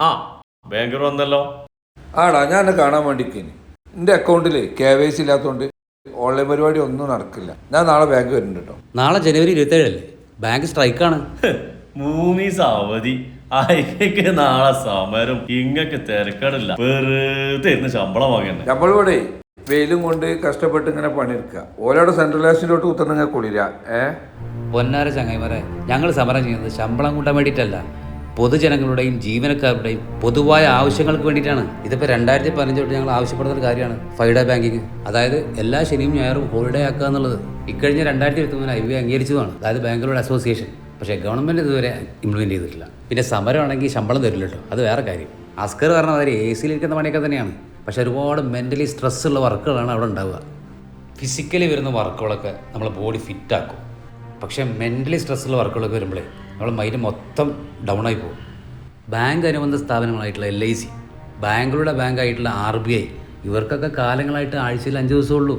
ആ ബാങ്കർ വന്നല്ലോ. ആടാ ഞാൻ എന്നെ കാണാൻ വേണ്ടിക്കേനി. എൻ്റെ അക്കൗണ്ടിൽ KYC ഇല്ലാത്തതുകൊണ്ട് ഓൺലൈൻ പരിപാടി ഒന്നും നടക്കില്ല. ഞാൻ നാളെ ബാങ്ക് വരുന്നുണ്ട് കേട്ടോ. നാളെ ജനുവരി 27 അല്ലേ? ബാങ്ക് സ്ട്രൈക്കാണ്. 3 ദിവസം അവധി. അയക്കൊക്കെ നാളെ സമരം. ഇങ്ങക്ക് തിരക്കടില്ല, വെറുതെ ഇരുന്ന് ശമ്പളം വാങ്ങുന്നത്. നമ്മളിവിടെ വെയിലും കൊണ്ട് കഷ്ടപ്പെട്ട് ഇങ്ങനെ പണിയെടുക്കുക. ഓരോടെ സെൻട്രൽ ലാസ്റ്റിലോട്ട് കുത്തുന്ന കുളിര. പൊന്നാര ചങ്ങായിമാരെ, ഞങ്ങൾ സമരം ചെയ്യുന്നത് ശമ്പളം കൂട്ടാൻ വേണ്ടിയിട്ടല്ല, പൊതുജനങ്ങളുടെയും ജീവനക്കാരുടെയും പൊതുവായ ആവശ്യങ്ങൾക്ക് വേണ്ടിയിട്ടാണ്. ഇതിപ്പോൾ 2015 തൊട്ട് ഞങ്ങൾ ആവശ്യപ്പെടുന്ന ഒരു കാര്യമാണ് ഫൈഡ ബാങ്കിങ്. അതായത് എല്ലാ ശനിയും ഞായറും ഹോളിഡേ ആക്കുക എന്നുള്ളത് ഇക്കഴിഞ്ഞ 2023 IBA അംഗീകരിച്ചതാണ്, അതായത് ബാങ്കുകളുടെ അസോസിയേഷൻ. പക്ഷേ ഗവൺമെൻറ് ഇതുവരെ ഇംപ്ലിമെൻറ്റ് ചെയ്തിട്ടില്ല. പിന്നെ സമരമാണെങ്കിൽ ശമ്പളം തരില്ല കേട്ടോ, അത് വേറെ കാര്യം. അസ്കർ പറഞ്ഞ മാതിരി AC-ലിരിക്കുന്ന പണിയൊക്കെ തന്നെയാണ്. പക്ഷേ ഒരുപാട് മെൻ്റലി സ്ട്രെസ്സുള്ള വർക്കുകളാണ് അവിടെ ഉണ്ടാവുക. ഫിസിക്കലി വരുന്ന വർക്കുകളൊക്കെ നമ്മളെ ബോഡി ഫിറ്റാക്കും. പക്ഷേ മെൻ്റലി സ്ട്രെസ്സുള്ള വർക്കുകളൊക്കെ വരുമ്പോഴേ നമ്മളെ മൈൻഡ് മൊത്തം ഡൗൺ ആയി പോകും. ബാങ്ക് അനുബന്ധ സ്ഥാപനങ്ങളായിട്ടുള്ള LIC, ബാങ്കുകളുടെ ബാങ്കായിട്ടുള്ള RBI, ഇവർക്കൊക്കെ കാലങ്ങളായിട്ട് ആഴ്ചയിൽ 5 ദിവസമേ ഉള്ളൂ.